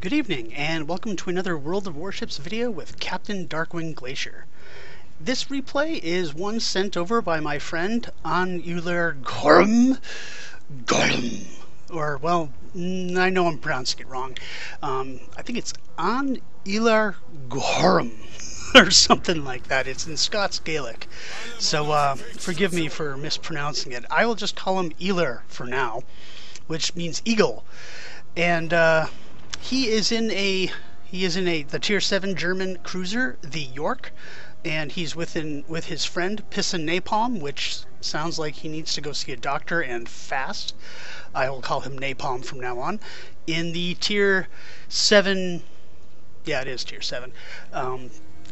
Good evening, and welcome to another World of Warships video with Captain Darkwing Glacier. This replay is one sent over by my friend Iolair Ghorm. Or, well, I know I'm pronouncing it wrong. I think it's Iolair Ghorm, or something like that. It's in Scots Gaelic. So, forgive me for mispronouncing it. I will just call him Iolair for now, which means eagle. And, he is in the Tier VII German cruiser, the Yorck, and he's with his friend Pissin Napalm, which sounds like he needs to go see a doctor and fast. I will call him Napalm from now on. In the Tier VII, yeah, it is Tier VII,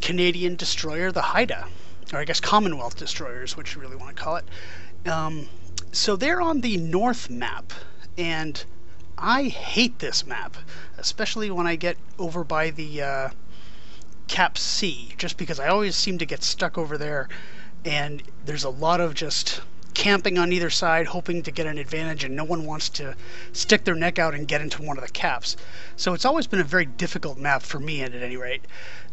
Canadian destroyer, the Haida, or I guess Commonwealth destroyers, which you really want to call it. So they're on the north map, and I hate this map, especially when I get over by the Cap C, just because I always seem to get stuck over there, and there's a lot of just camping on either side, hoping to get an advantage, and no one wants to stick their neck out and get into one of the caps. So it's always been a very difficult map for me, at any rate.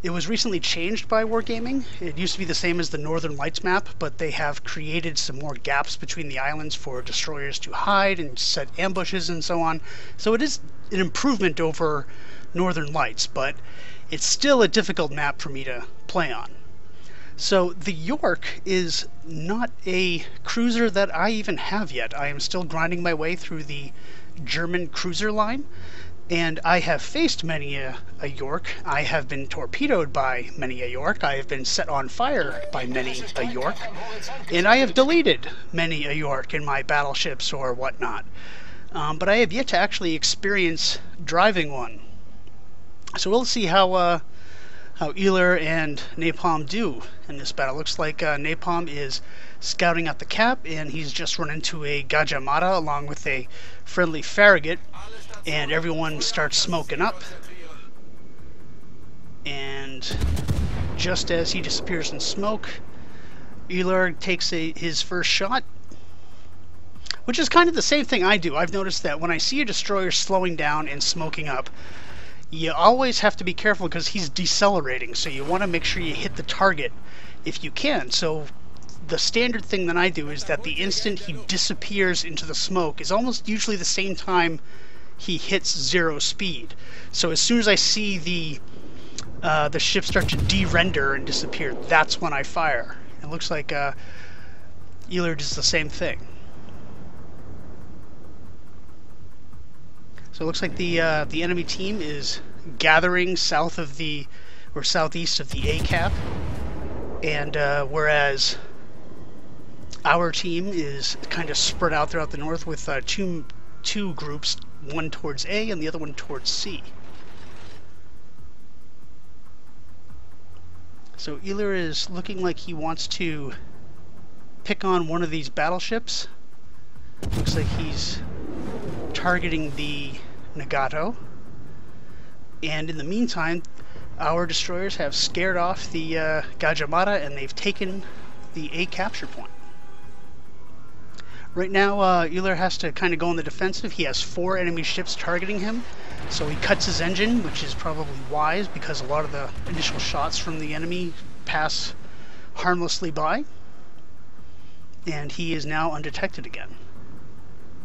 It was recently changed by Wargaming. It used to be the same as the Northern Lights map, but they have created some more gaps between the islands for destroyers to hide and set ambushes and so on. So it is an improvement over Northern Lights, but it's still a difficult map for me to play on. So the Yorck is not a cruiser that I even have yet. I am still grinding my way through the German cruiser line, and I have faced many a Yorck. I have been torpedoed by many a Yorck. I have been set on fire by many a Yorck, and I have deleted many a Yorck in my battleships or whatnot. But I have yet to actually experience driving one. So we'll see how Iolair and Napalm do in this battle. Looks like Napalm is scouting out the cap, and he's just run into a Gajamada along with a friendly Farragut, and everyone starts smoking up. And just as he disappears in smoke, Iolair takes his first shot, which is kind of the same thing I do. I've noticed that when I see a destroyer slowing down and smoking up, you always have to be careful because he's decelerating, so you want to make sure you hit the target if you can. So the standard thing that I do is that the instant he disappears into the smoke is almost usually the same time he hits 0 speed. So as soon as I see the ship start to de-render and disappear, that's when I fire. It looks like Iolair does the same thing. So it looks like the enemy team is gathering south of the, or southeast of the A cap, and whereas our team is kind of spread out throughout the north with two groups, one towards A and the other one towards C. So Iolair is looking like he wants to pick on one of these battleships. Looks like he's targeting the Nagato, and in the meantime our destroyers have scared off the Gajamada, and they've taken the A capture point. Right now Iolair has to kind of go on the defensive. He has 4 enemy ships targeting him, so he cuts his engine, which is probably wise because a lot of the initial shots from the enemy pass harmlessly by, and he is now undetected again.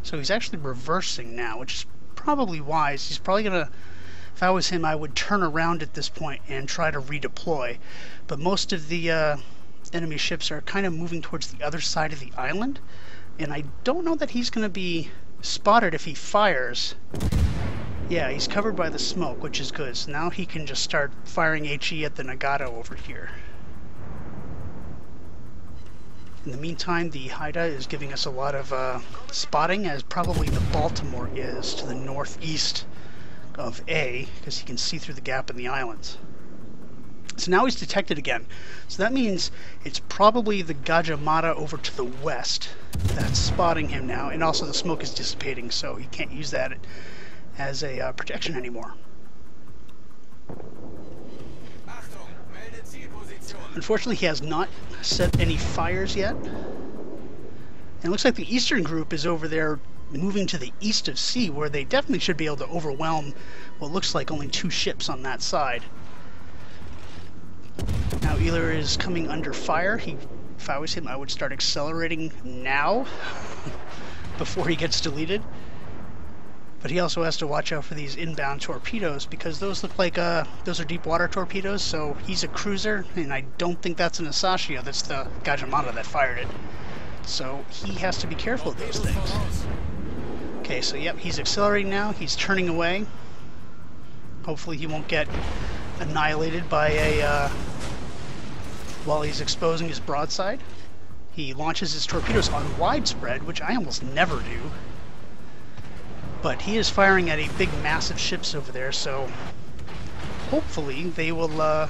So he's actually reversing now, which is probably wise. He's probably gonna, if I was him, I would turn around at this point and try to redeploy. But most of the enemy ships are kind of moving towards the other side of the island, and I don't know that he's gonna be spotted if he fires. Yeah, he's covered by the smoke, which is good. So now he can just start firing HE at the Nagato over here. In the meantime, the Haida is giving us a lot of spotting, as probably the Baltimore is to the northeast of A, because he can see through the gap in the islands. So now he's detected again. So that means it's probably the Gajamada over to the west that's spotting him now, and also the smoke is dissipating, so he can't use that as a protection anymore. Unfortunately, he has not set any fires yet. And it looks like the eastern group is over there moving to the east of sea, where they definitely should be able to overwhelm what looks like only 2 ships on that side. Now Iolair is coming under fire. If I was him, I would start accelerating now before he gets deleted. But he also has to watch out for these inbound torpedoes, because those look like those are deep water torpedoes. So he's a cruiser, and I don't think that's an Asashio. That's the Gajamata that fired it. So he has to be careful of those things. Okay, so yep, he's accelerating now. He's turning away. Hopefully he won't get annihilated by a while he's exposing his broadside. He launches his torpedoes on widespread, which I almost never do. But he is firing at a big, massive ships over there, so hopefully they will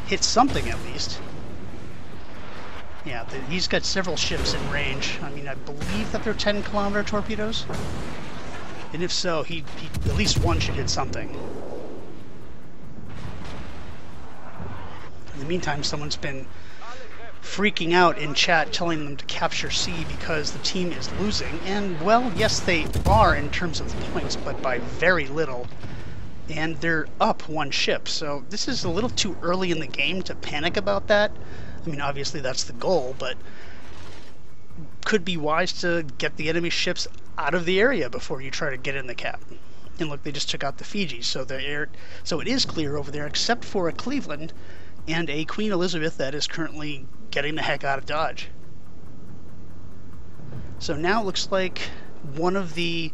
hit something at least. Yeah, he's got several ships in range. I mean, I believe that they're 10-kilometer torpedoes. And if so, he at least one should hit something. In the meantime, someone's been freaking out in chat, telling them to capture C because the team is losing. And, well, yes, they are in terms of points, but by very little. And they're up 1 ship, so this is a little too early in the game to panic about that. I mean, obviously that's the goal, but could be wise to get the enemy ships out of the area before you try to get in the cap. And look, they just took out the Fiji, so so it is clear over there, except for a Cleveland and a Queen Elizabeth that is currently getting the heck out of Dodge. So now it looks like one of the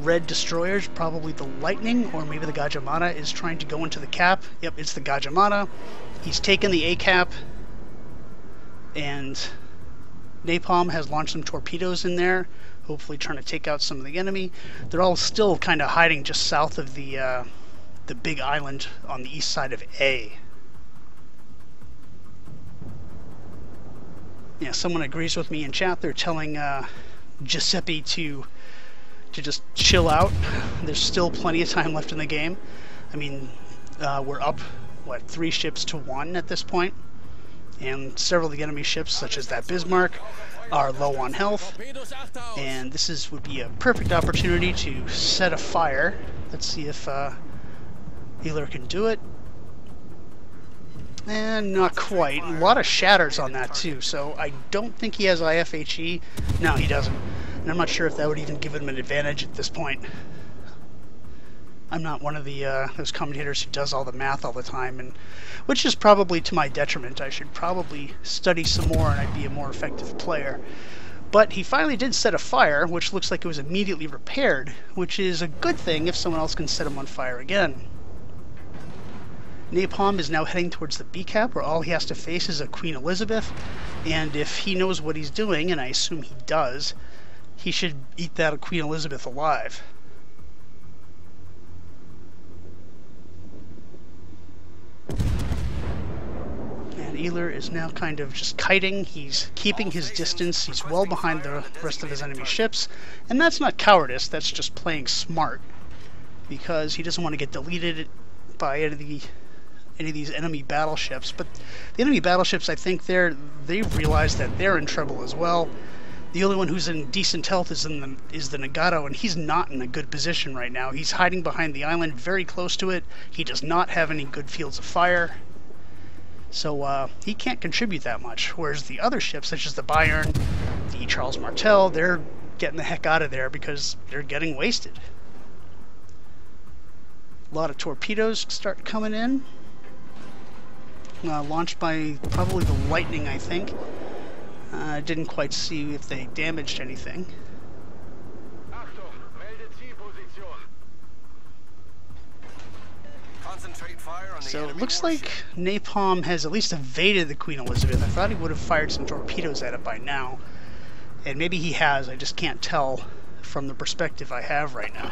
red destroyers, probably the Lightning or maybe the Gajamata, is trying to go into the cap. Yep, it's the Gajamata. He's taken the A cap, and Napalm has launched some torpedoes in there, hopefully trying to take out some of the enemy. They're all still kind of hiding just south of the big island on the east side of A. Yeah, someone agrees with me in chat. They're telling Giuseppe to just chill out. There's still plenty of time left in the game. I mean, we're up, what, 3 ships to 1 at this point, and several of the enemy ships, such as that Bismarck, are low on health, and this would be a perfect opportunity to set a fire. Let's see if Iolair can do it. And not quite. A lot of shatters on that too, so I don't think he has IFHE. No, he doesn't. And I'm not sure if that would even give him an advantage at this point. I'm not one of those commentators who does all the math all the time, and which is probably to my detriment. I should probably study some more and I'd be a more effective player. But he finally did set a fire, which looks like it was immediately repaired, which is a good thing if someone else can set him on fire again. Napalm is now heading towards the B cap, where all he has to face is a Queen Elizabeth, and if he knows what he's doing, and I assume he does, he should eat that Queen Elizabeth alive. And Iolair is now kind of just kiting. He's keeping his distance. He's well behind the rest of his enemy ships, and that's not cowardice, that's just playing smart, because he doesn't want to get deleted by any of these enemy battleships. But the enemy battleships, I think they've realized that they're in trouble as well. The only one who's in decent health is the Nagato, and he's not in a good position right now. He's hiding behind the island, very close to it. He does not have any good fields of fire, so he can't contribute that much. Whereas the other ships, such as the Bayern, the Charles Martel, they're getting the heck out of there because they're getting wasted. A lot of torpedoes start coming in. Launched by probably the Lightning, I think. I didn't quite see if they damaged anything. So it looks like Napalm has at least evaded the Queen Elizabeth. I thought he would have fired some torpedoes at it by now. And maybe he has, I just can't tell from the perspective I have right now.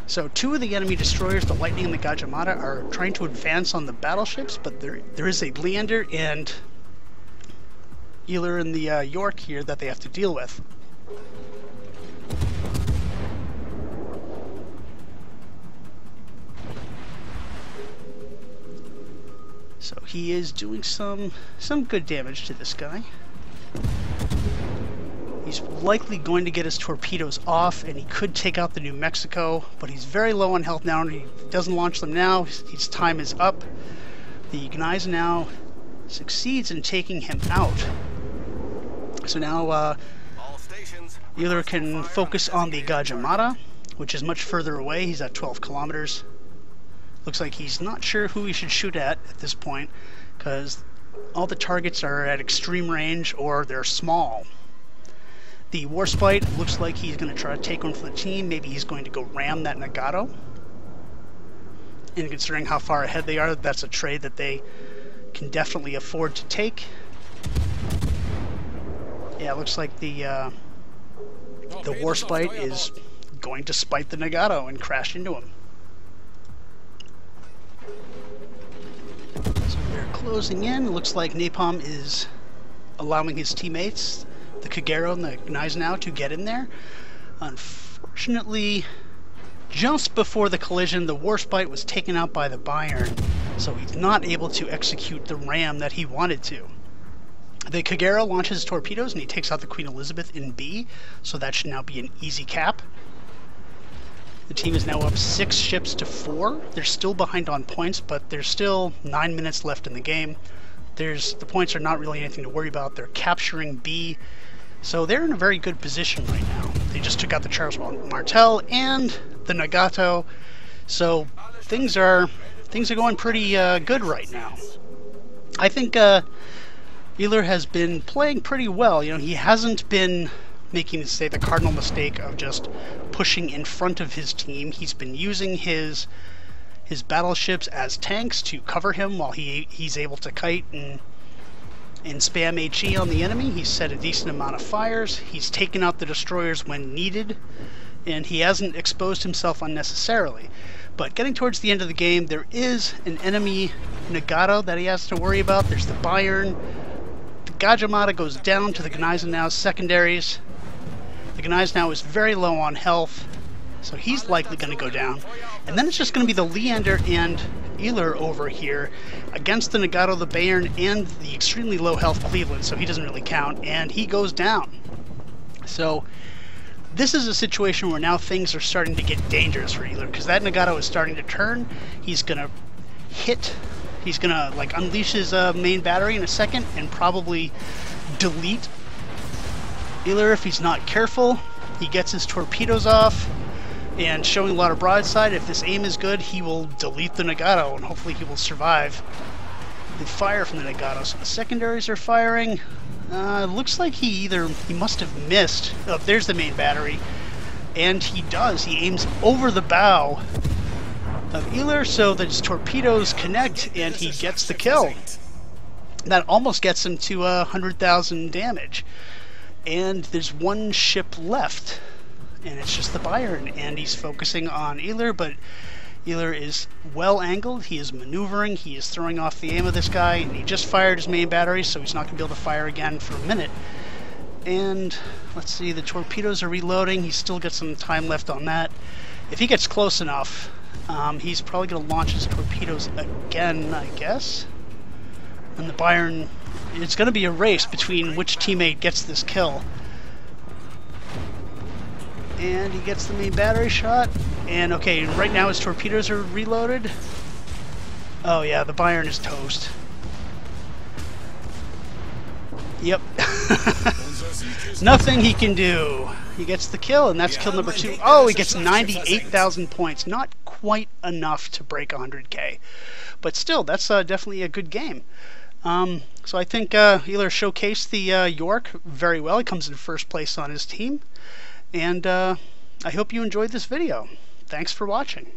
So 2 of the enemy destroyers, the Lightning and the Gajamata, are trying to advance on the battleships, but there is a Leander and Iolair and the Yorck here that they have to deal with. So he is doing some good damage to this guy. likely going to get his torpedoes off, and he could take out the New Mexico, but he's very low on health now, and he doesn't launch them now. His time is up. The Gneisenau succeeds in taking him out. So now Iolair can focus on the Gajah, which is much further away. He's at 12 kilometers. Looks like he's not sure who he should shoot at this point, because all the targets are at extreme range or they're small. The Warspite looks like he's going to try to take one for the team. Maybe he's going to go ram that Nagato. And considering how far ahead they are, that's a trade that they can definitely afford to take. Yeah, it looks like the Warspite is going to spite the Nagato and crash into him. So they're closing in. It looks like Napalm is allowing his teammates, the Kagero and the Gneisenau, to get in there. Unfortunately, just before the collision, the Warspite was taken out by the Bayern, so he's not able to execute the ram that he wanted to. The Kagero launches torpedoes and he takes out the Queen Elizabeth in B, so that should now be an easy cap. The team is now up 6 ships to 4. They're still behind on points, but there's still 9 minutes left in the game. The points are not really anything to worry about. They're capturing B, so they're in a very good position right now. They just took out the Charles Martel and the Nagato, so things are going pretty good right now. I think Iolair has been playing pretty well. You know, he hasn't been making, say, the cardinal mistake of just pushing in front of his team. He's been using his battleships as tanks to cover him while he's able to kite and spam HE on the enemy. He's set a decent amount of fires. He's taken out the destroyers when needed, and he hasn't exposed himself unnecessarily. But getting towards the end of the game, there is an enemy Nagato that he has to worry about. There's the Bayern. The Gajah goes down to the Gneisenau's secondaries. The Gneisenau is very low on health, so he's likely going to go down. And then it's just going to be the Leander and Iolair over here against the Nagato, the Bayern, and the extremely low health Cleveland, so he doesn't really count, and he goes down. So this is a situation where now things are starting to get dangerous for Iolair, because that Nagato is starting to turn. He's going to he's going to like unleash his main battery in a second and probably delete Iolair if he's not careful. He gets his torpedoes off and showing a lot of broadside. If this aim is good, he will delete the Nagato and hopefully he will survive the fire from the Nagato. So the secondaries are firing. Looks like he must have missed. Oh, there's the main battery, and he does. He aims over the bow of Iolair so that his torpedoes connect and he gets the kill. That almost gets him to 100,000 damage. And there's one ship left, and it's just the Bayern, and he's focusing on Iolair, but Iolair is well angled, he is maneuvering, he is throwing off the aim of this guy, and he just fired his main battery, so he's not going to be able to fire again for a minute. And let's see, the torpedoes are reloading. He's still got some time left on that. If he gets close enough, he's probably going to launch his torpedoes again, I guess. And the Bayern, it's going to be a race between which teammate gets this kill. And he gets the main battery shot. And okay, right now his torpedoes are reloaded. Oh yeah, the Bayern is toast. Yep. Nothing he can do. He gets the kill, and that's kill number 2. Oh, he gets 98,000 points. Not quite enough to break 100k. But still, that's definitely a good game. So I think Iolair showcased the Yorck very well. He comes in first place on his team. And I hope you enjoyed this video. Thanks for watching.